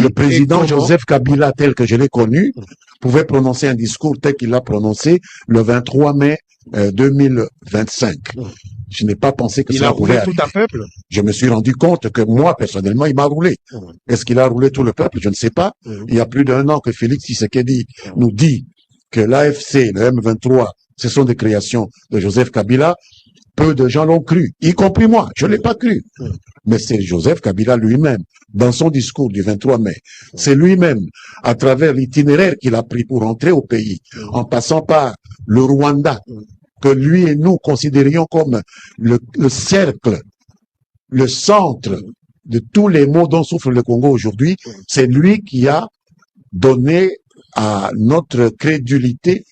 le président Joseph Kabila, tel que je l'ai connu, pouvait prononcer un discours tel qu'il l'a prononcé le 23 mai 2025. Je n'ai pas pensé que ça pouvait arriver. Il a roulé tout un peuple. Je me suis rendu compte que moi, personnellement, il m'a roulé. Est-ce qu'il a roulé tout le peuple? Je ne sais pas. Il y a plus d'1 an que Félix Tshisekedi nous dit que l'AFC, le M23, ce sont des créations de Joseph Kabila. Peu de gens l'ont cru, y compris moi. Je ne l'ai pas cru. Mais c'est Joseph Kabila lui-même, dans son discours du 23 mai, c'est lui-même, à travers l'itinéraire qu'il a pris pour entrer au pays, en passant par le Rwanda, que lui et nous considérions comme le cercle, le centre de tous les maux dont souffre le Congo aujourd'hui, c'est lui qui a donné à notre crédulité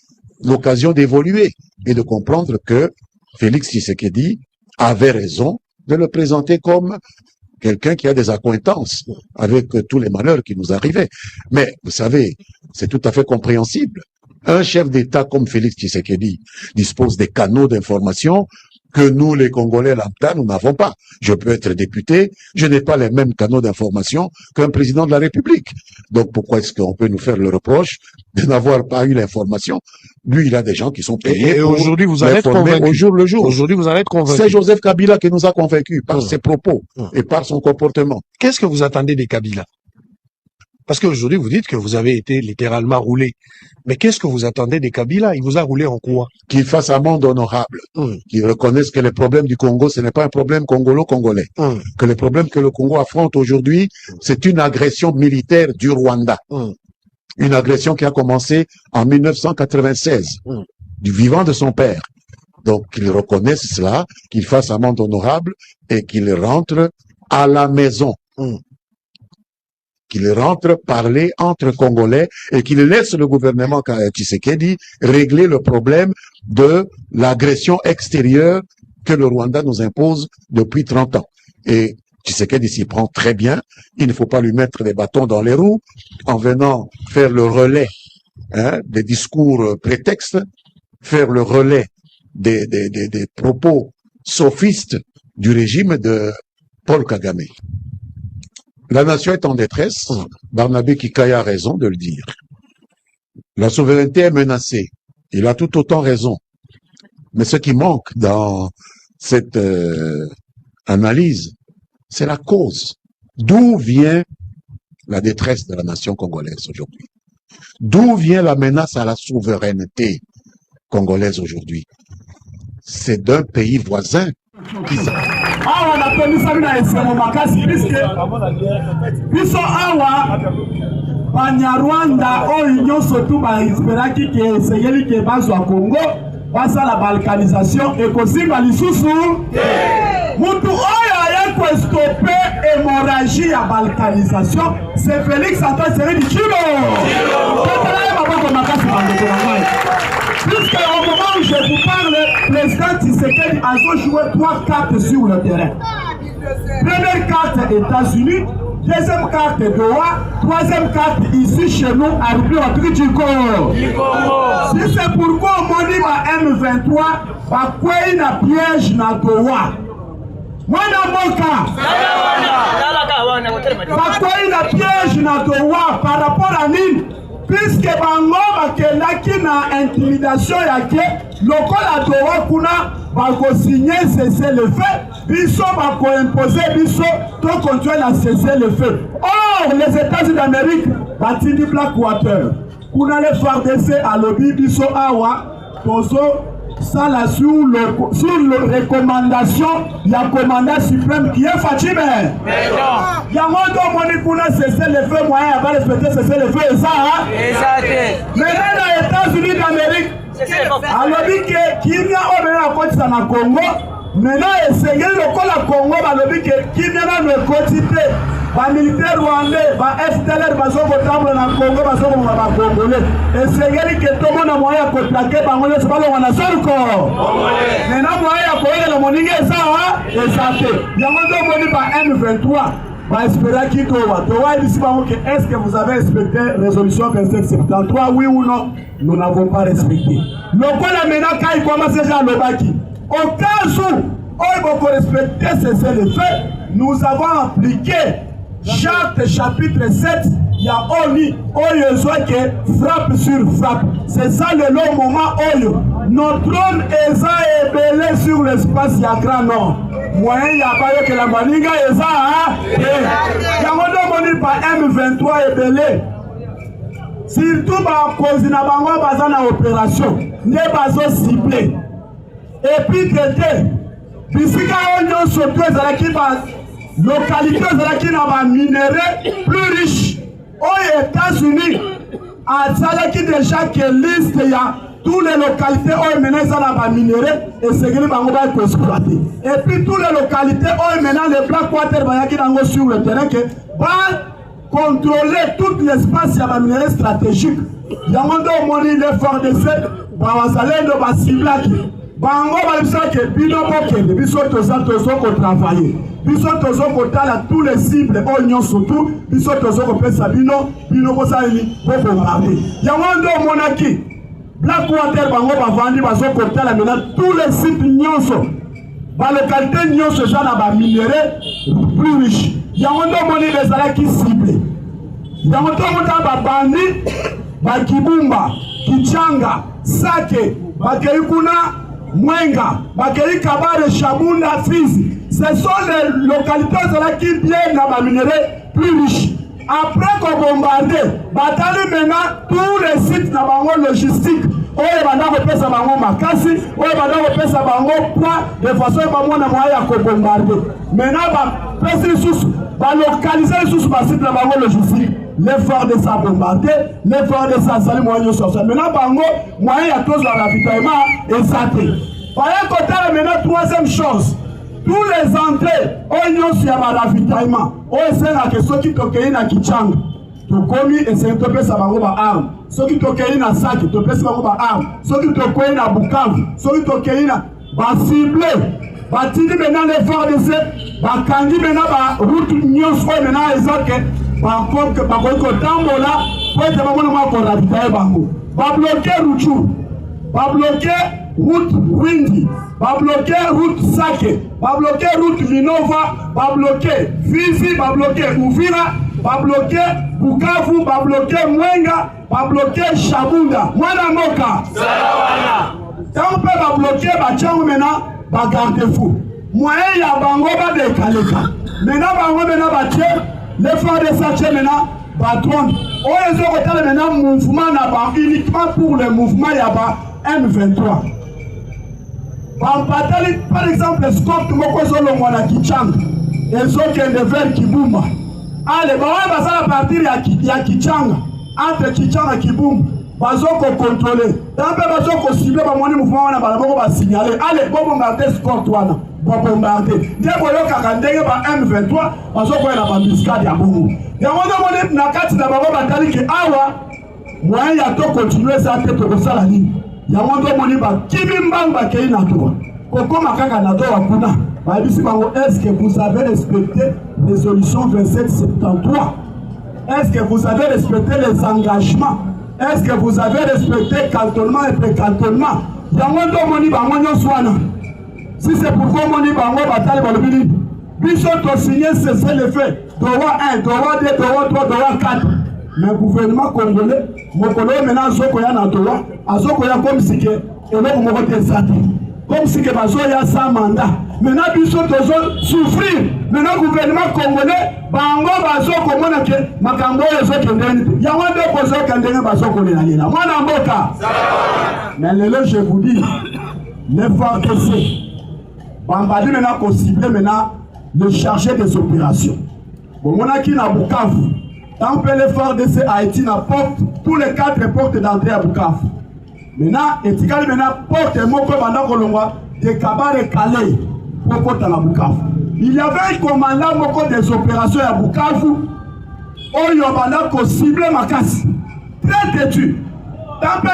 l'occasion d'évoluer et de comprendre que Félix Tshisekedi avait raison de le présenter comme quelqu'un qui a des accointances avec tous les malheurs qui nous arrivaient. Mais, vous savez, c'est tout à fait compréhensible. Un chef d'État comme Félix Tshisekedi dispose des canaux d'information que nous, les Congolais lambda, nous n'avons pas. Je peux être député, je n'ai pas les mêmes canaux d'information qu'un président de la République. Donc pourquoi est-ce qu'on peut nous faire le reproche de n'avoir pas eu l'information? Lui, il a des gens qui sont payés et aujourd'hui, vous allez être convaincu. Au jour le jour. Aujourd'hui, vous allez être convaincu. C'est Joseph Kabila qui nous a convaincus par ses propos et par son comportement. Qu'est-ce que vous attendez des Kabila? Parce qu'aujourd'hui, vous dites que vous avez été littéralement roulé. Mais qu'est-ce que vous attendez des Kabila? Il vous a roulé en quoi? Qu'il fasse un monde honorable. Qu'il reconnaisse que les problèmes du Congo, ce n'est pas un problème congolo-congolais. Que les problèmes que le Congo affronte aujourd'hui, c'est une agression militaire du Rwanda. Une agression qui a commencé en 1996, du vivant de son père. Donc, qu'il reconnaisse cela, qu'il fasse un monde honorable et qu'il rentre à la maison. Qu'il rentre parler entre Congolais et qu'il laisse le gouvernement Tshisekedi régler le problème de l'agression extérieure que le Rwanda nous impose depuis 30 ans. Et Tshisekedi s'y prend très bien. Il ne faut pas lui mettre des bâtons dans les roues en venant faire le relais des discours prétextes, faire le relais des propos sophistes du régime de Paul Kagame. La nation est en détresse. Barnabé Kikaya a raison de le dire. La souveraineté est menacée. Il a tout autant raison. Mais ce qui manque dans cette analyse, c'est la cause. D'où vient la détresse de la nation congolaise aujourd'hui? D'où vient la menace à la souveraineté congolaise aujourd'hui? C'est d'un pays voisin. Awa napendisa mina esemo makasi biso awa Banyarwanda oyo nyonso tu baesperaki ke esengeli ke bazwa Congo basala balkanisation ekosimba lisusu mutu oyo ayako stoppe hémorragie ya balkanisation c'est Félix Antoine Tshisekedi Tshilombo. Puisque au moment où je vous parle, le président Tshisekedi a joué 3 cartes sur le terrain. Première carte États-Unis, deuxième carte Doha, troisième carte ici chez nous à République du Congo. Si c'est pourquoi on dit ma M23 va quoi na piège na Doha. Mwana moka va quoi na piège na Doha par rapport à Nîmes. Puisque bango bakendaki na intimidation yake lokola Doha kuna bako signer cesser le feu biso bako imposer biso to continuer à cesser le feu. Or les États-Unis d'Amérique batindi Blackwater kuna le FARDC à lobby biso awa tozo sala sur le recommandation ya commandant suprême qui est Fatime. Yango to moni kuna cesser le feu moyen va respecter cesser le feu et ça. Mais les États-Unis d'Amérique alobi ke kimia obena kotisa na Congo maintenant essayer lokola Congo balobi ke kimia na no kotite ba militaire rwandais ba FDLR bazoko tambo na Congo bazoko ba Congolais essayer ke tomo na moya ko plaquer bango le sabalo wana sorko maintenant moya ko ele moninge ça exacte yango do moni ba M23 va espérer qu'il doit est-ce que vous avez respecté la résolution 2773, oui ou non? Nous n'avons pas respecté. Le point là maintenant, quand il commence à le baki, au cas où on va respecter ces faits, nous avons appliqué Charte chapitre 7, il y a Oni, Oyo qui frappe sur frappe. C'est ça le long moment Oyo. Notre trône est ébélé sur l'espace, il y a grand nord. Moyen, il n'y a pas eu que la Maninga est ça, hein? Il y a un moment par M23 ébélé. Surtout par cause de la opération, n'est pas ciblé. Et puis, puisqu'il y a un surtout les localités qui ont minéraux plus riches aux États-Unis, à Salaki déjà qui liste, il y a toutes les localités où ils ont minéraux et c'est qu'ils vont exploiter. Et puis toutes les localités où les Blackwater vont sur le terrain qui vont contrôler tout l'espace il y a minéraux stratégiques. Il y a un moment les FARDC vont cibler. Bango balisa ke bino bokende biso tozo ko travailler biso tozo ko tala tous les cibles oignon surtout biso tozo ko pesa bino ko sali boko ngame yango ndo monaki Blackwater bango bavandi bazo ko tala maintenant tous les sites nyonso ba localité nyonso jana ba minéraux plus riches yango ndo moni les ala qui cible yango to mota ba bandi ba Kibumba Kichanga Sake ba Keikuna Mwenga, Bakeri Kabare, Chabunda, Fizi. Ce sont les localités qui viennent dans la minerai plus riches. Après qu'on bombarde, bataille maintenant tous les sites dans la logistique. On va repérer ça dans Makassi, on va repérer ça dans poids de façon à bombarder. Maintenant, les sous, localiser les sous site dans la logistique. L'effort de ça bombarder, l'effort de ça salir moyen social. Maintenant, bango, moyen à tous le ravitaillement et ça. Par un côté, maintenant, troisième chose, tous les entrées, on y a un ravitaillement. On sait que ceux qui toquent à Kichang, tu commis et c'est un peu ça va arme. Ceux qui toquent à Saki, tu peux ça va arme. Ceux qui toquent à Bukavu, ceux qui toquent à ciblé. Batini maintenant l'effort de ça, Bakandi maintenant route Nyon soit maintenant les autres. Par contre, par contre, Tambola, pour être vraiment pour ravitailler Bango. Va bloquer Ruchu, va bloquer route Windy, va bloquer route Sake, va bloquer route Minova, va bloquer Fizi, va bloquer Uvira, va bloquer Bukavu, va bloquer Mwenga, va bloquer Chabunda. Mwana Moka. Quand on peut bloquer, Bachang maintenant, va garder fou. Moyen y a Bango va décaler. Maintenant, Bango maintenant va tirer. Les frères de Saché maintenant, patron. On les a maintenant mouvement uniquement pour le mouvement il y a M23. Par exemple, les Scott Mokozolo Mwana Kichang, les autres qui sont vers Kibumba. Allez, on va partir de Kichanga, entre Kichanga et Kibumba. Bazo ko contrôler. Dans le bazo ko cibler ba moni mouvement wana ba ba signaler. Allez, bon bombarder Scott wana. Bon bombarder. Dès ko yo kaka ndenge ba M23, bazo ko na ba biscade ya bongo. Ya wana moni na kati na ba batali ki awa moyen ya to continuer ça te to sala ni. Ya wana moni ba kibimbanga ke ina to. Koko makaka na to wa kuna. Ba bisi bango est-ce que vous avez respecté résolution 2773? Est-ce que vous avez respecté les engagements? Est-ce que vous avez respecté cantonnement et pré-cantonnement? Si c'est pourquoi on dit que Bishop a signé cessez le fait. Droit 1, droit 2, droit 3, droit 4. Mais le gouvernement congolais, maintenant, comme si que comme si que Bazoya sans mandat. Maintenant, Bishop doit souffrir. Maintenant, le gouvernement congolais, Bango Bazo Komona ke Makambo Yoso Kendeni. Yawande Kozo Kendeni Bazo Konena. Mwana Mboka. Mais le je vous dis, l'effort que c'est. Bambadi maintenant qu'on cible maintenant le chargé des opérations. Bon, mon aki na Bukavu. Tant que l'effort de ces Haïti n'apporte tous les 4 portes d'entrée à Bukavu. Maintenant, Etikali maintenant porte un mot comme Banda Kolongwa de Kabare Calais pour porter à Bukavu. Il y avait un commandant des opérations à Bukavu. Oh, il y a un cible Makassi. Très têtu. Tant que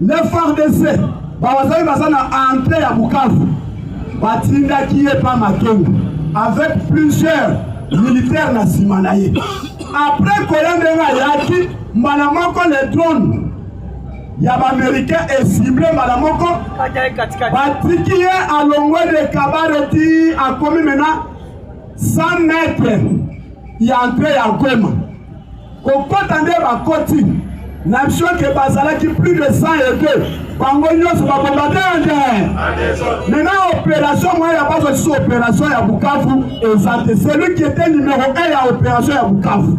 les FARDC, Bawazaï Bazana a entré à Bukavu. Batinda qui est pas Makengo. Avec plusieurs militaires nasimanaye. Après Koyandera Yaki, Malamoko les drones. Il y a des Américains et ciblés, Malamoko. Batiki est à l'ongoué de Kabareti, à commis maintenant 100 mètres. ya entrée ya Goma. Kokota nde bakoti na biso ke bazalaki plus de 102 bango nyonso babombardé nde. Maintenant opération moi ya bazo sur opération ya Bukavu exact. Celui qui était numéro 1 ya opération ya Bukavu.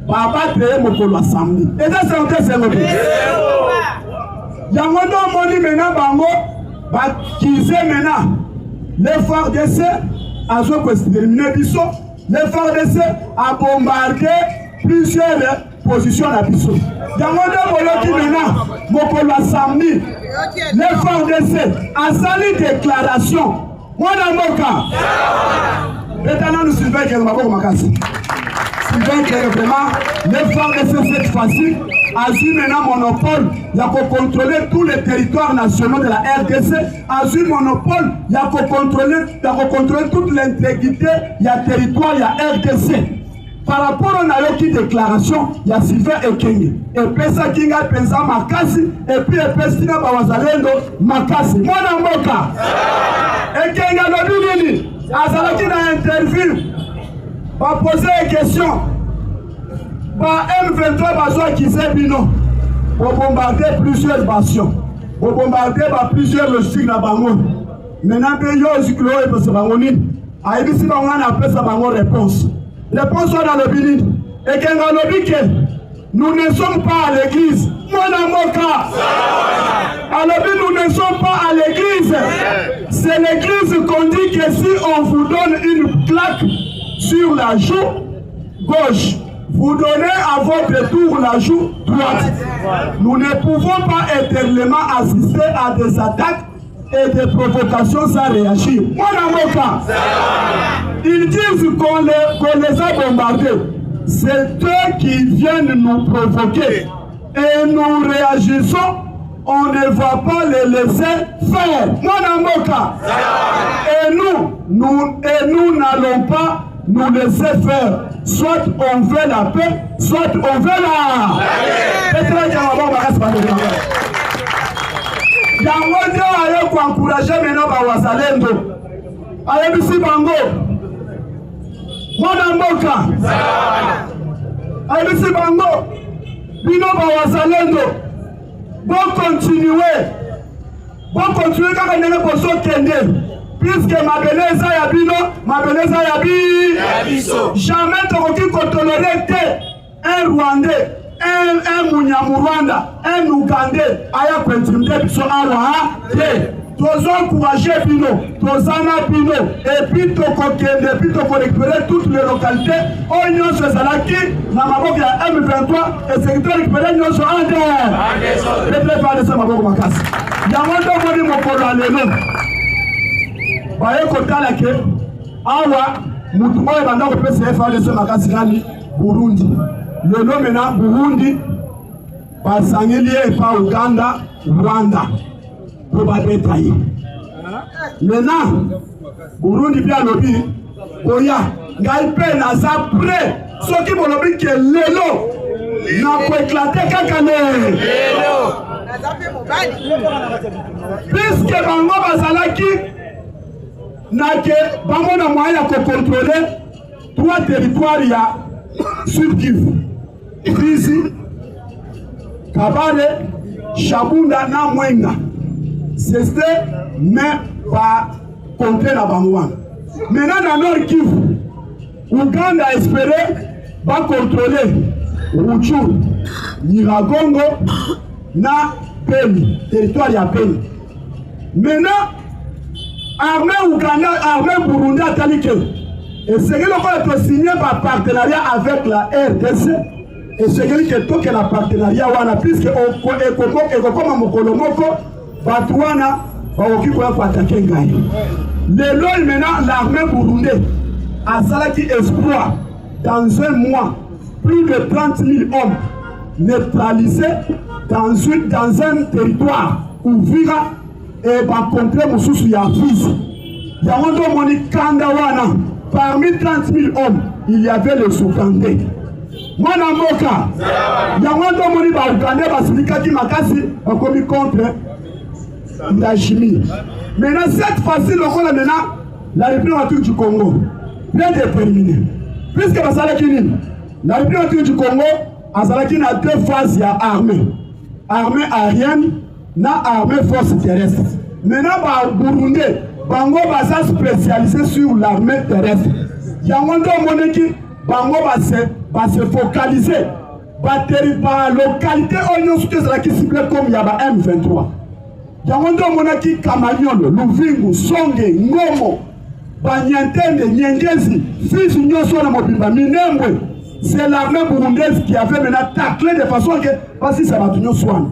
Baba créé mokolo samedi. Et ça c'est un yango ndo moni maintenant bango bakize maintenant les FARDC azo exterminer biso. Les FARDC a bombardé plusieurs positions na biso. Yango ndo boloki maintenant mokolo samedi. Les FARDC a sali déclaration. Mwana mboka. Betana nous Sylvain qui maboko makasi. Sylvain qui vraiment les FARDC cette fois-ci a eu maintenant monopole, il y a qu'à contrôler tous les territoires nationaux de la RDC, a eu monopole, il y a qu'à contrôler toute l'intégrité, il y a territoire, il y a RDC. Par rapport à la déclaration, il y a Sylvain Ekenge. Et Pesa Kinga Pensa Makasi, et puis Pestina Bawazalendo Makasi. Mwana Mboka. Ekenge Lobinini, Azalaki na interview, va poser une question. Par M23 bazo akise bino pour bombarder plusieurs bastions, pour bombarder plusieurs logistiques na bango. Maintenant que yo ziklo et parce bango ni aibisi bango na pesa bango réponse. Réponse dans le bini et kenga lobi que nous ne sommes pas à l'église. Mwana moka. Alors nous ne sommes pas à l'église. C'est l'église qu'on dit que si on vous donne une claque sur la joue gauche, vous donnez à votre tour la joue droite. Nous ne pouvons pas éternellement assister à des attaques et des provocations sans réagir. Ils disent qu'on les a bombardés. C'est eux qui viennent nous provoquer. Et nous réagissons, on ne va pas les laisser faire. Et nous n'allons pas nous laisser faire. Soit on veut la paix, soit on veut la... Yango ndio ayo kwa encourager maintenant ba wazalendo. Ayo bisi bango. Mwana mboka. Ayo bisi bango. Bino ba wazalendo. Bon continuer kaka ndenge boso kende. Puisque ma beleza ya bino, ma beleza ya biso. Jamais tokoki kotolérer un Rwandais, un Munyamurwanda, un Ougandais, aya kwentrimde biso awa te. Tozo encourager bino, tozana bino, et puis tokokende, et puis récupérer toutes les localités. Onyo Sezalaki, na maboko ya M23, et secteur récupérer nyonso ande. Petre pas de ça maboko makasi. Yamondo moni mokolo alelo. Baye kotala ke awa mutu oyo banda ko pesa FARDC makasi nani Burundi. Lelo mena Burundi basangeli pa Uganda, Rwanda pour badetailler. Maintenant Burundi bien lobi oya ngai pe na za prêt soki bolobi ke lelo na ko éclater kakane. Lelo na za pe mobali. Puisque bango bazalaki Nake, bamona moyen à contrôler 3 territoires ya Sud Kivu, Fizi, Kabale, Shabunda na Mwenga. C'était mais pas contre la Bamouan. Maintenant dans Nord Kivu, Uganda espérait pas contrôler Ruchuru, Nyiragongo na Beni, territoire ya Beni. Maintenant armée Ouganda, armée Burundi a taliqué. Et ce qui est signé par partenariat avec la RDC, et ce qui est tout que la partenariat wana puisque comme Mokolomoko, Batouana, Baoki pour attaquer Ngai. Le long maintenant, l'armée Burundi a salaki espoir dans un mois, plus de 30 000 hommes neutralisés dans un territoire où vira et va contrer Moussoussou ya Fizi. Yaondo moni Kandawana, parmi 30 000 hommes, il y avait le Soukandé. Mwana Moka, Yaondo moni ba Ougandais basilika ki makasi, a commis contre Ndashimi. Maintenant, cette fois-ci, le Congo, la République du Congo, bien déterminé. puisque basalaki nini la République du Congo azalaki na deux phases ya armée aérienne na armée force terrestre. Maintenant ba Burundi bango baza spécialisé sur l'armée terrestre. Yango ndo moneki bango ba se focaliser ba localité oyo soute ezalaki ciblé comme ya ba M23. Yango ndo moneki Kamanyola, Luvingu, Songe, Ngomo, Banyantende, Nyengezi, Fizi nyonso na mobimba Minembwe. C'est l'armée burundaise qui avait maintenant taclé de façon que parce que ça va tenir soin.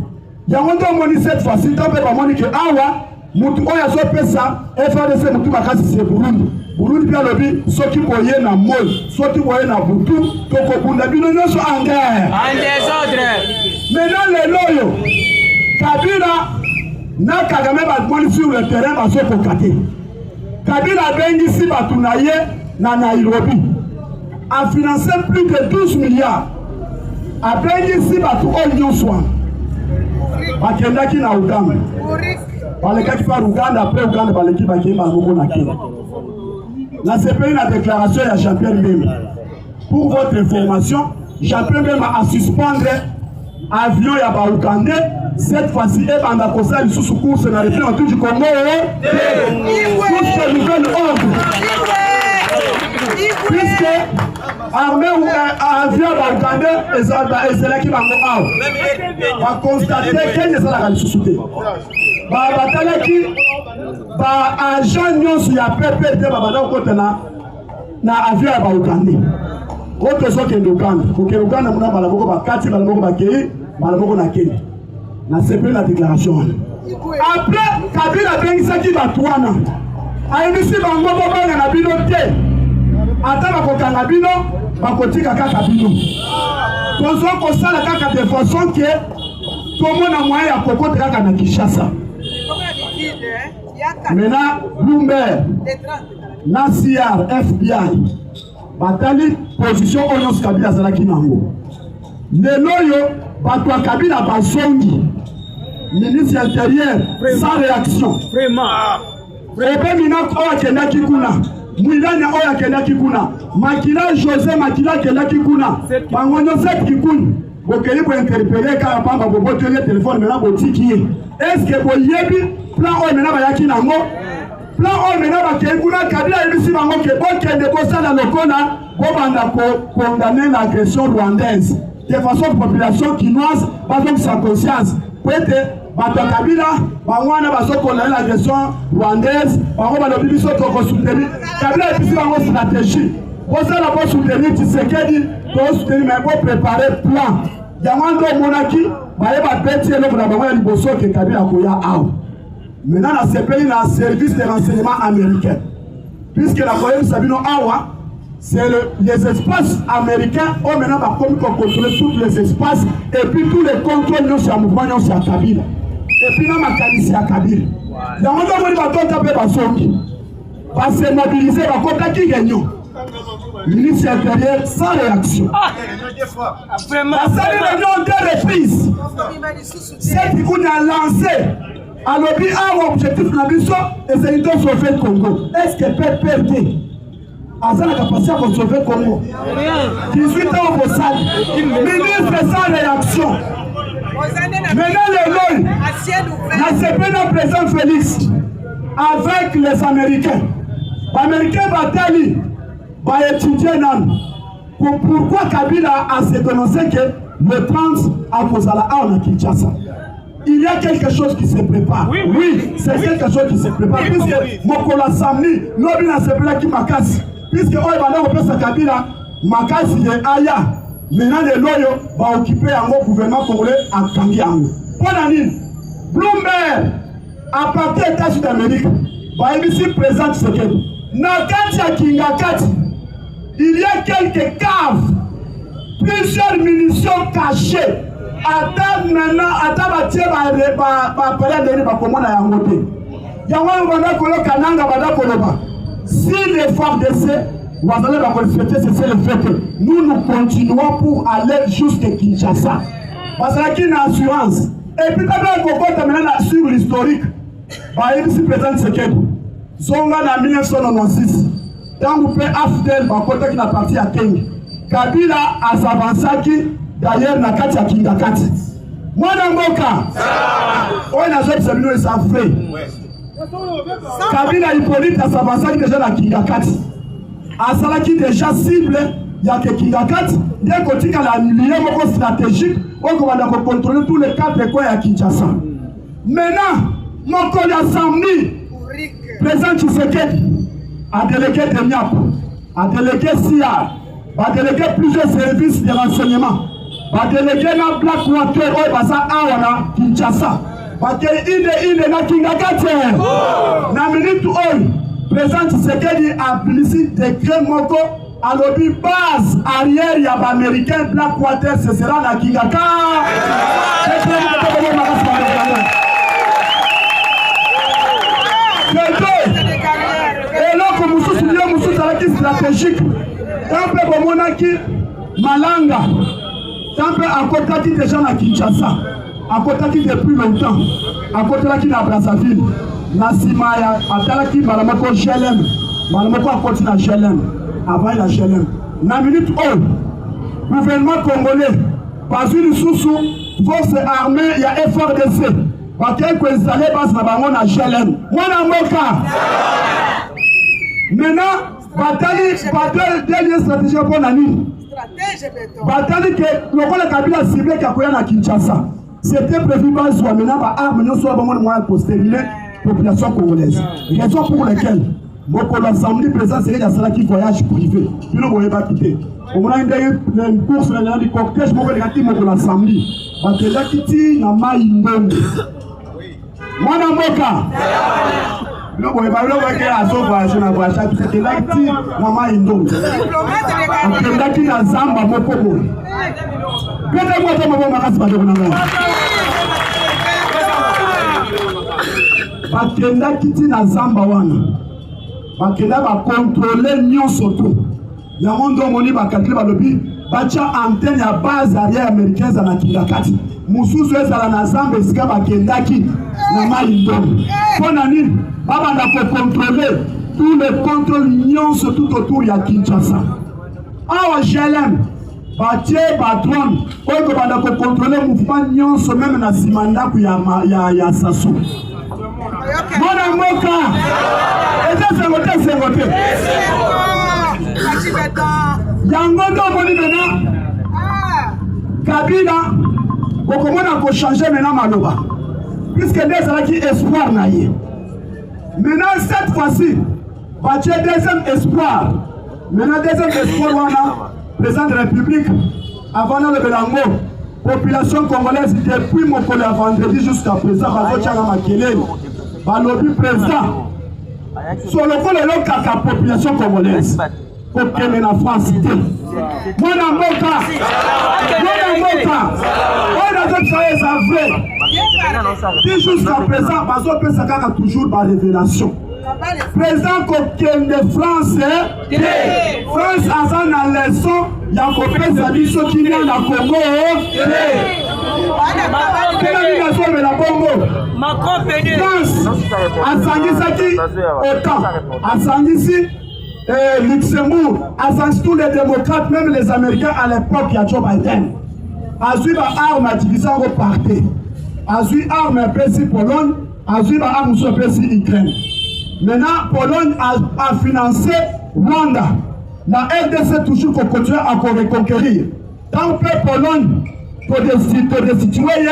Yango ndo moni cette fois-ci tant pe ba moni que awa mutu oya zo pesa FARDC mutu makasi c'est Burundi. Burundi pia lobi soki boye na mol, soki boye na butu, toko bunda bino nyonso en guerre. En désordre. Maintenant les loyo Kabila na Kagame ba moni sur le terrain ba so kokate. Kabila bengi si batunaye na Nairobi a financé plus de 12 milliards. A bengi si batu onyo soin. Bakendaki na Uganda. Balekaki par Uganda, après Uganda baleki bakemba ngoko na Kenya. La CPI la déclaration de Jean-Pierre Mbemba. Pour votre information, Jean-Pierre Mbemba a suspendre avion ya ba Uganda. Cette fois-ci, et banda kosa sous course na République du Congo. Tout ce nouvel ordre. Puisque armée ou avion ba Uganda ezalaki bango awa. Va constater qu'il y a la sous-souté. Ba batalaki ba agent nyonso ya PPD ba bana côté na avion ya ba Uganda. Koto soki ndokanda, koke Uganda muna bala moko ba kati bala moko ba kei, bala moko na Kenya. Na CP la déclaration. Après Kabila bengisaki batwana. Ayebisi bango bobanga na bino te. Ata bakokanga bino bakotika kaka bino. Tozo kosala kaka de façon que tomona moyen ya kokota kaka na Kinshasa. Maintenant Bloomberg, Nassir, FBI, batali position Onyos Kabila zalaki nango. Lelo yo batwa Kabila basongi. Ministre intérieur sans réaction. Vraiment. Ebe minako oya kendaki kuna. Mwilanya oya kendaki kuna. Makila José Makila kendaki kuna. Bangonyo set kikuni. Bokeli bo interpeller ka pamba bo botele téléphone mena botiki. Est-ce que boyebi plan oyo mena bayaki nango? Plan oyo mena bakeli kuna Kabila ebisi bango ke bokende bosala lokona bobanda ko condamner l'agression rwandaise. De façon population quinoise pas donc sa conscience. Peut-être bato Kabila bangwana basokola l'agression rwandaise bango balobi biso toko soutenir Kabila ebisi bango stratégie. Bosala bo soutenir Tshisekedi to soutenir mais bo préparer plan. Yango ndo monaki baye ba beti eloko na bango ya liboso ke Kabila koya awa. Maintenant la CPI na service de renseignement américain. Puisque la Koyem Sabino awa c'est les espaces américains ont maintenant contrôler tous les espaces et puis tous les contrôles de ce mouvement de Kabila. Et puis là, ma qualité à Kabila. Il y a un moment où on taper Basongi. Parce que mobiliser, on va qui gagne. Ministre intérieur sans réaction. La salle réunion de reprise. C'est qui qu'on a lancé. À l'objet, un objectif de la mission, et c'est une sauver le Congo. Est-ce que peut perdre? Asa la capacité de sauver le Congo. 18 ans au salle. Ministre sans réaction. Maintenant le LOL, la CP le président Félix, avec les Américains. Les Américains bataillent, va étudier pourquoi Kabila a se dénoncé que le 30 à Mozala a Kinshasa. Il y a quelque chose qui se prépare. Oui, c'est quelque chose qui se prépare. Puisque Mokola Samni, l'objet n'a se plaît qui m'acasse. Puisque on peut se Kabila, Makasi et Aya. Maintenant les loyaux vont occuper un gouvernement congolais à Kangiango. Ponanine, Bloomberg, à partir des États-Unis d'Amérique, va ici présent ce qu'elle. Nakatia Kingakati, il y a quelques caves, plusieurs munitions cachées. Attends maintenant, attends bâtir ma période de l'Ibakomona Yangote. Yango Banda Kolo Kananga Banda Koloba. Si les FARDC vous allez la respecter, c'est le fait que nous continuons pour aller jusqu'à Kinshasa. Parce qu'il y a une assurance. Et puis, quand on compte maintenant sur l'historique, il y a ici présent ce qu'il Zonga en 1996. Tant que Afdel bakota qui na parti à Kenya. Kabila asabansaki d'ailleurs na kati ya Kingakati. Mwana mboka. On a fait ça nous ça fait. Kabila Hippolyte asabansaki déjà na Kingakati. Asalaki déjà cible ya ke Kingakati, bien kotika la lieu moko stratégique on va contrôler tous les 4 coins à Kinshasa. Maintenant, mon collègue samedi, président Tshisekedi a délégué de Niap, a délégué SIA, a délégué plusieurs services de renseignement, a délégué la Black Water, Basa Awana, Kinshasa, a délégué na Kingakati. Na minute président Tshisekedi a publié décret moko à l'objet base arrière y a américain Black Water, ce sera la Kingaka. Et là, comme nous sommes stratégique, tant que pour monaki Malanga, tant que à côté qui déjà na Kinshasa, à côté qui depuis longtemps, à côté qui na Brazzaville, na Simaya, à Talaki, Malamoko Chelem, Malamoko à côté na Chelem. Avant la GLM. Na minute où gouvernement congolais, par une sous-sous, force armée, il y a FRDC. Parce que vous installez base na bango na GLM. Moi na moka. Maintenant, bataille dernière stratégie pour Nani. Bataille que le Kabila ciblé qui a créé na Kinshasa. C'était prévu base ou maintenant par arme nous soit bon moyen pour stériliser population congolaise. Raison pour laquelle beaucoup l'ensemble du président c'est qu'il y a qui voyage privé. Puis nous ne pas quitter. On a une course dans le cortège, mon négatif pour l'ensemble. Parce que là qui tient na maïndon. Moi na moka. Nous ne pas le faire à son voyage na voyage. Parce que là qui tient na maïndon. Parce que là qui na zamba moko. Peut-être moi je me vois ma casse pas de mon amour. Parce que là qui tient na zamba wana. Bakenda va contrôler Nyon Soto. Il y a un monde où on va calculer le lobby. Bacha antenne à base arrière américaine à la Kingakati. Moussousou est à la Nazambe, c'est qu'à Bakendaki. Nama Indom. Ponani, Baba n'a pas contrôler tous les contrôles Nyon Soto tout autour de Kinshasa. Ah, GLM. Baché, Batron. On va contrôler le mouvement Nyon Soto même dans Simanda où il y a Sassou. Mwana Moka. Et ça c'est voté. Yangondo moni maintenant. Kabila, comment on a changé maintenant Maloba. Puisque des gens qui espoir naïe. Maintenant cette fois-ci, Baché deuxième espoir. Maintenant deuxième espoir on a président de la République avant le Belango. Population congolaise depuis mon collègue vendredi jusqu'à présent, Balobi président. Sur le fond de la population congolaise, pour qu'elle ait la France. Moi, dans mon cas, on a fait ça vrai. Jusqu'à présent, Bazo Pesaka a toujours ma révélation. Président Kokende de France, France a une leçon, il y a copain Zabi qui vient à Congo. France a Sangisaki autant, a Sangisi Luxembourg, a Sangisi tous les démocrates, même les Américains à l'époque, il y a Joe Biden. A suivi l'arme à diviser en reparté. A suivi l'arme à Pessi Pologne, a suivi l'arme sur Pessi Ukraine. Maintenant, Pologne a financé Rwanda. La RDC toujours qu'on continue à reconquérir. Tant que Pologne, pour destituer,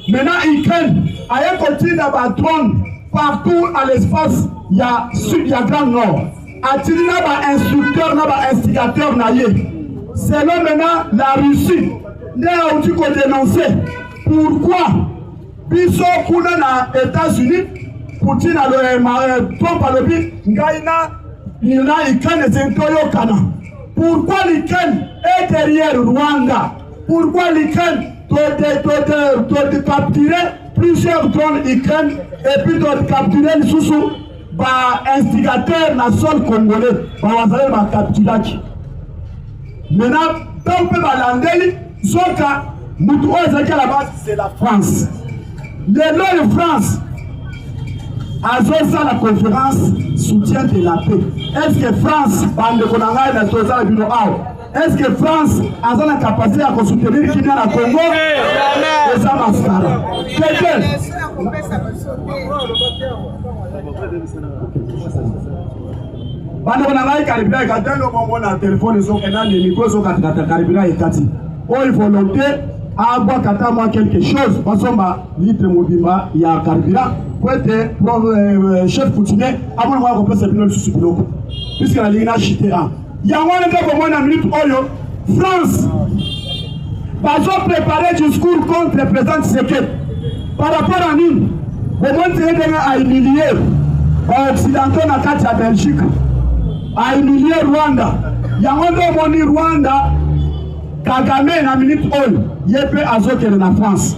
maintenant Ukraine, a continué à trône partout à l'espace, il y a sud, il y a grand nord. A-t-il un instructeur, un instigateur naïe. C'est là maintenant la Russie. Nous avons dénoncé. Pourquoi Biso Kuna na États-Unis Poutine a le Trump a le dit, il a Ukraine et Kana. Pourquoi l'Ukraine est derrière Rwanda? Pourquoi l'Ukraine doit capturer plusieurs drones Ukraine et puis doit capturer les sous instigateurs na sol congolais? Va capturer. Maintenant, tant que Balandeli, Zoka, Moutou Ezaki à la base, c'est la France. Les lois de France. À la conférence soutien de la paix. Est-ce que France, bande konanga na toza bino ao? Est-ce que France a la capacité à soutenir qui vient à Congo? Et ça mascara. Bande konanga karibira ikatendo mongo na téléphone zo kena ni micro zo katakata karibira ikati. O volonté à boire kata moi quelque chose parce que ma litre mobimba ya karibira pour être chef coutumier à moi on peut se binôme sous biloko puisque la ligne a chité un. Ya wana ndeko mwana minute oyo France bazo préparer discours contre le président Tshisekedi par rapport à nous. Au moins c'est à humilier occidentaux na kati ya Belgique, à humilier Rwanda. Ya wana moni Rwanda Kagame na minute oyo yepe azokele na France.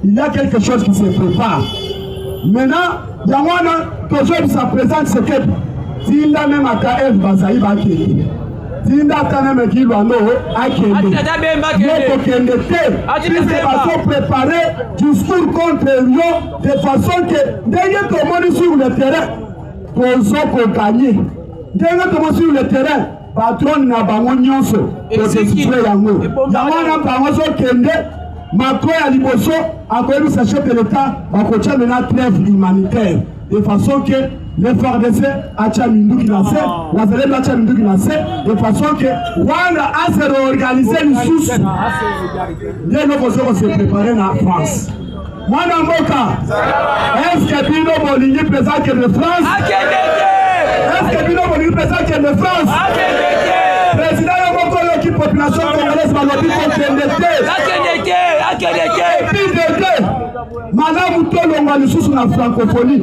Il y a quelque chose qui se prépare. Maintenant, ya wana toujours sa présence Tshisekedi. Tinda même à KF Bazaï Bakeli. Tinda même qui doit akende. Yoko kende te. Puisque bazo préparer discours contre Rio de façon que dès que tout le monde sur le terrain, tozo ko gagner. Dès que tout le monde sur le terrain, patron na bango nyonso. Tozo yango. Yamana bango zo kende. Macron à Liboso a connu sa chef de l'État va continuer maintenant trêve humanitaire de façon que les FARDC a Tchamindu qui l'a fait, la Zélène a Tchamindu qui l'a fait, de façon que Rwanda a se réorganisé une source. Dès nos besoins on s'est préparé en France. Moi dans mon cas, est-ce que Bino Boligny présente que de France? Est-ce que Bino Boligny présente que de France? Président Yomokolo qui population congolaise va l'objet contre l'endetté. Et puis de deux, Madame Tolonga nous la francophonie.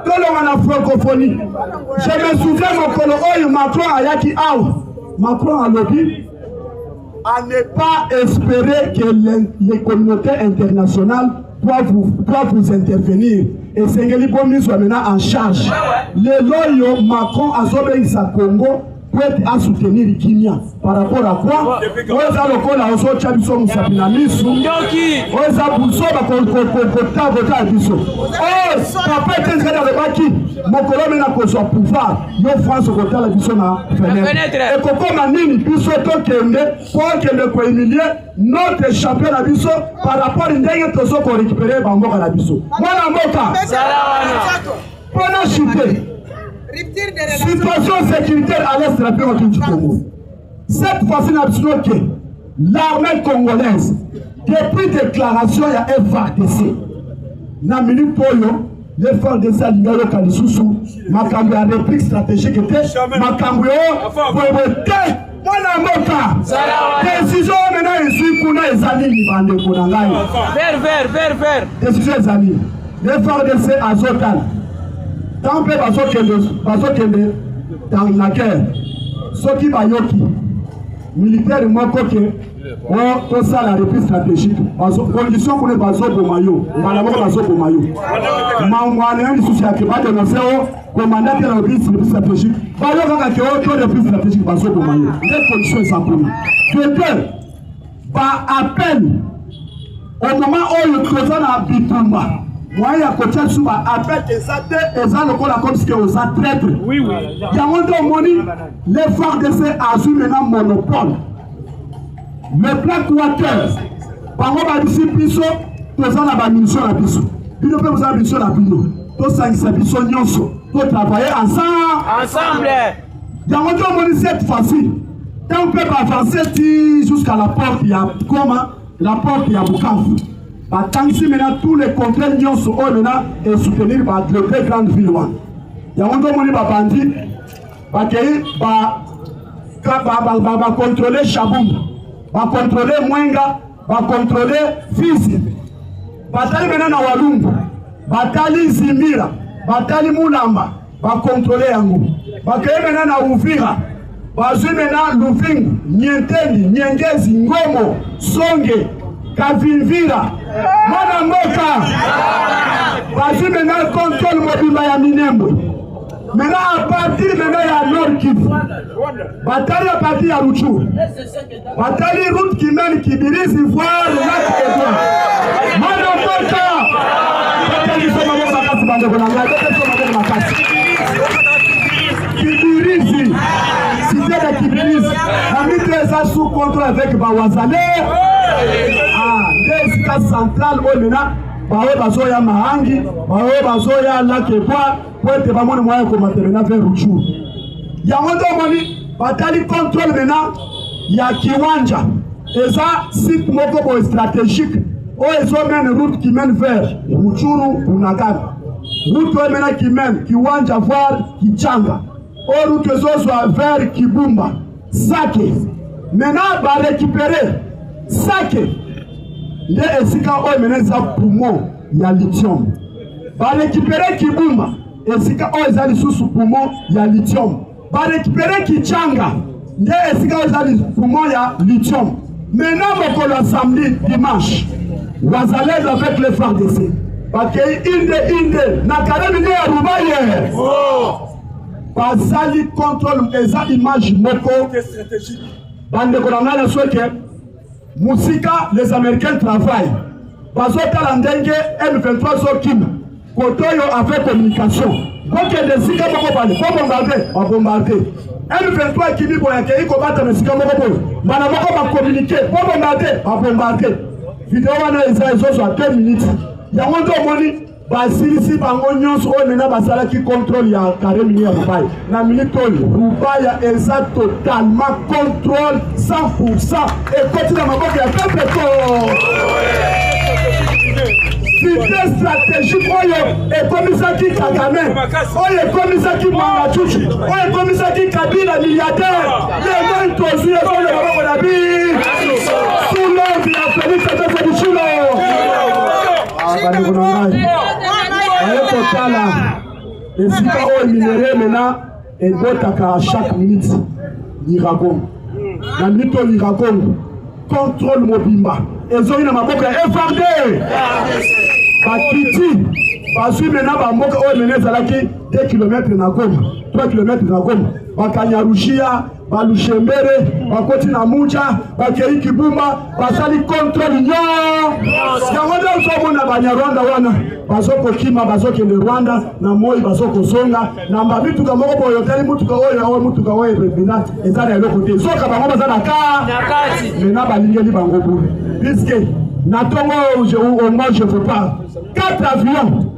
Tolonga la francophonie. Je me souviens mon colo Macron a yaki aou. Macron a lobby à ne pas espérer que les communautés internationales doivent vous intervenir. Et Sengeli Bomi soit maintenant en charge. Le loyo Macron a sauvé sa Congo pour à soutenir le Kenya. Par rapport à quoi? Oza lokola oso chabiso musapina misu. Oza buso bakota vota biso. Oh, papa tenga na baki. Mokolo mena ko so pouvoir. Yo France kota la biso na fenêtre. Et koko manini biso to kende pour que le ko humilier notre champion na biso par rapport à ndenge to so ko récupérer bango na biso. Mwana mboka. Pona chute. Situation sécuritaire à l'est du Congo. Cette fois-ci, nous avons que l'armée congolaise, depuis déclaration, il y a FARDC. Dans la minute pour eux, les FARDC a l'ingénieur Kalisusu, Makambo a réplique stratégique était, Makambo pour voter. Voilà mon cas. Décision maintenant, je suis pour les amis, Vert. Décision des amis. Les FARDC à Zotan. Tant que bazokende dans la guerre, ceux qui bayoki, militaire mokoke, on tout ça la réplique stratégique. Condition pour les bazos pour maillot, on va l'avoir bazos pour maillot. Mangwane ni souci à qui va dénoncer au commandant de la réplique stratégique. Bayo kaka qui a autre réplique stratégique bazos pour maillot. Les conditions sont pour nous. De deux, par appel, au moment où le président a bitumba. Moi, il y a côté sous ma appel et ça le col comme ce que vous êtes traître. Oui. Il y a un moni, les FARDC assument maintenant monopole. Le Blackwater, par contre, il y a des piso, tous les munitions à piso. Puis nous pouvons avoir munitions à piso. Tous les piso nyonso, tous travailler ensemble. Il y a un moni cette fois-ci. Tant qu'on peut avancer jusqu'à la porte, il y a comment? La porte, il y a Bukavu. Tant que maintenant tous les contrôles sont maintenant et soutenir les deux grandes villes. Il y a un moment où Bandi va contrôler Chaboum, va contrôler Mwenga, va contrôler Fizi. Batali maintenant na Walumbu, Batali Zimira, Batali Mulamba, va contrôler Yango. Batali maintenant na Uvira, Bazui maintenant Luvingu, Nientendi, Niengezi, Ngomo, Songe. Kavimvira, Mwana Mboka, vas-y maintenant contrôle Mobimba ya Minembwe. Maintenant à partir maintenant ya Nord Kivu, bataille à partir ya Ruchuru, bataille route qui mène Kibirizi voir le lac Edouard. Mwana Mboka, bataille soma Mboka kasi bande Kibirizi, cité de Kibirizi, la mitre sous contrôle avec Bawazale. L'esca central au Mena, Bawe Bazoya Mahangi, Bawe Bazoya Lakebois, Pointe Bamon Moyen comme Materena vers Rouchou. Yamondo Moni, Batali contrôle maintenant, ya Kiwanja. Et ça, site Mokobo stratégique, où ils ont une route qui mène vers Rouchourou ou Nagan. Route maintenant qui mène Kiwanja voir Kichanga. Ou route soit vers Kibumba. Sake. Maintenant, va récupérer Sake. Les Esika ou maintenant ça poumon, il y a lithium. Va récupérer Kibumba. Esika ou ils ont sous poumon, il y a lithium. Va récupérer Kichanga. Les Esika ou ils ont poumon, il y a lithium. Maintenant, on va samedi, dimanche. Wazalez avec les FARDC. Parce que Inde, Nakaremine à Roubaye. Basali contrôle eza image moko stratégique. Bande Kolangana souhaite Musika, les Américains travaillent. Bazota Landenge, M23 Sokim. Kotoyo a fait communication. Donc les Sika Moko Bale, pour bombarder. M23 qui dit pour accueillir combattre les Sika Moko. Manamoko va communiquer, pour bombarder. Vidéo wana ils ont 2 minutes. Yamondo Moni, Basilisi Bangonyon sur Mena Basala qui contrôle ya carré mini à Roubaye. La minute Roubaye est totalement contrôle 100%. Et continue à m'avoir qu'il y a quelques cité stratégique, et comme ça qui Kagame, comme ça qui Mangachouchi, comme ça qui Kabila milliardaire, les mêmes tosus et les la vie, tout l'homme qui a fait cette solution. Et si on minéré maintenant, et d'autres à chaque minute, l'Iragon. La minute l'Iragon contrôle Mobimba. Et ils ont une maboka FARD. Bakiti, parce que maintenant, Bamoka ou Menezalaki, 2 km na Goma, 3 km na Goma. Bakanyarushia, Balushembere, Bakoti na Mucha, Bakei Kibumba, Basali contrôle Nyon. Yawanda usomona Banyarwanda wana, Bazoko Kima, Bazoke de Rwanda, na Moi, Bazoko Zonga, na Mbabitu Kamoko Boyoteli, Mutuka Oyo, Mutuka Oyo, Rebilat, et ça, les côté. Zoka Bangoba Zanaka, Mena Balingeli Bangobu. Puisque, Natongo, moi je veux pas. 4 avions,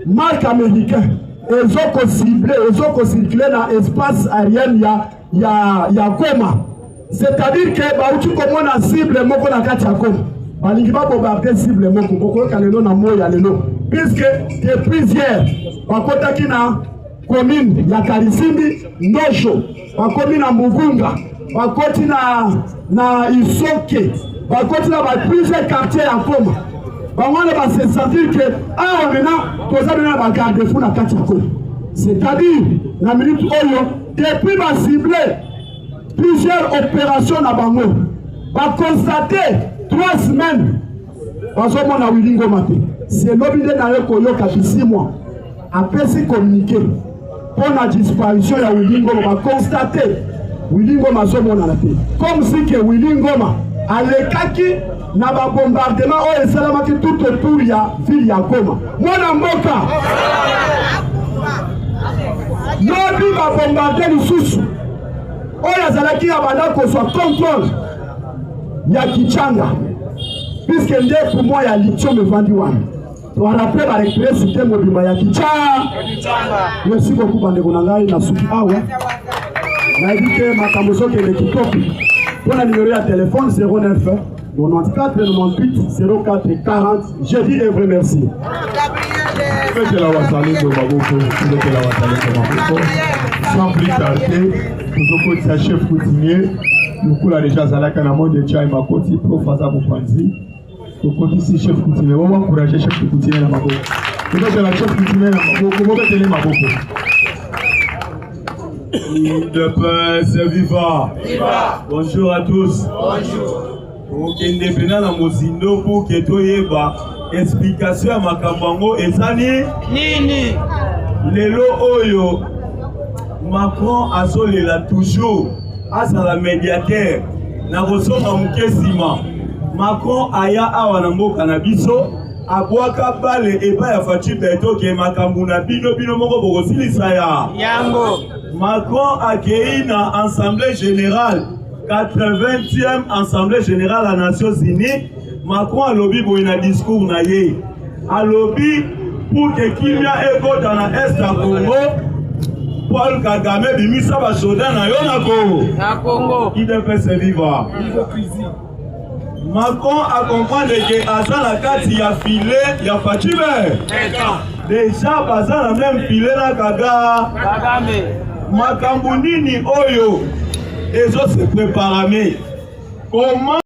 marque américain, ils ont ciblé, ils ont circulé dans l'espace aérien, il y a Goma. C'est-à-dire que, bah, tu commences à cible, moko na kati ya Goma. Balingi ba bombarder cible moko, boko kalelo na moya lelo. Puisque, depuis hier, bakota kina commune ya Karisimbi, Ndosho, bakomi na Mugunga, bakoti na Isoke, bakoti na plusieurs quartiers à Goma. On va se sentir que on a garde-fou na kati ya Goma. C'est-à-dire, la minute Oyo, depuis ma ciblé plusieurs opérations na Bango, va constater 3 semaines, on a Willy Ngoma. C'est l'objet na yoko yoka 6 mois. Après si communiqué, pour la disparition de Willy Ngoma, va constater Willy Ngoma somona na te. Comme si que Willy Ngoma a l'écaki na ba bombardement o esalamaki tout autour ya ville ya Goma. Mwana mboka Nobi va bombarder lisusu oyo azalaki ya bandako soit contrôle ya Kichanga puisque nde pour moi ya lithium evandi wana to rappelle ba récupérer cité mobimba ya Kichanga. Merci beaucoup bandeko na ngai na suki awa na edike makambo soki le kitoko pona numéro ya téléphone 09 94 98 04 40. Je dis et vous remercie. Sans plus tarder, nous avons chef coutumier, nous avons déjà Zalaka na monde de Tchai Makoti, Profaza Moupanzi. Nous avons ici chef coutumier. On va encourager chef coutumier na Maboko. Nous avons la chef coutumier na Maboko. Comment est-ce Maboko? Le prince vivant. Bonjour à tous. Bonjour. Okendepena na mozindo pour que toyeba explication ya makambango ezani nini lelo oyo Macron azolela toujours azala médiateur na kosonga muke sima. Macron aya awa na mboka na biso abwaka bale epa ya Fachi Beto ke makambu na bino moko bokosilisa ya yango. Macron accueilli na Assemblée Générale 80e Assemblée Générale à Nations Unies. Macron a lobby pour un discours na ye. A lobby pour que Kimia ego dans l'Est du Congo. Paul Kagame bimisa ba soda na yo na Congo. Qui devait se vivre. Macron a compris que Asa la kati ya filet ya Fachi Beto. Déjà baza la même filet na Kagame. Makambu nini oyo ezo se préparer. Comment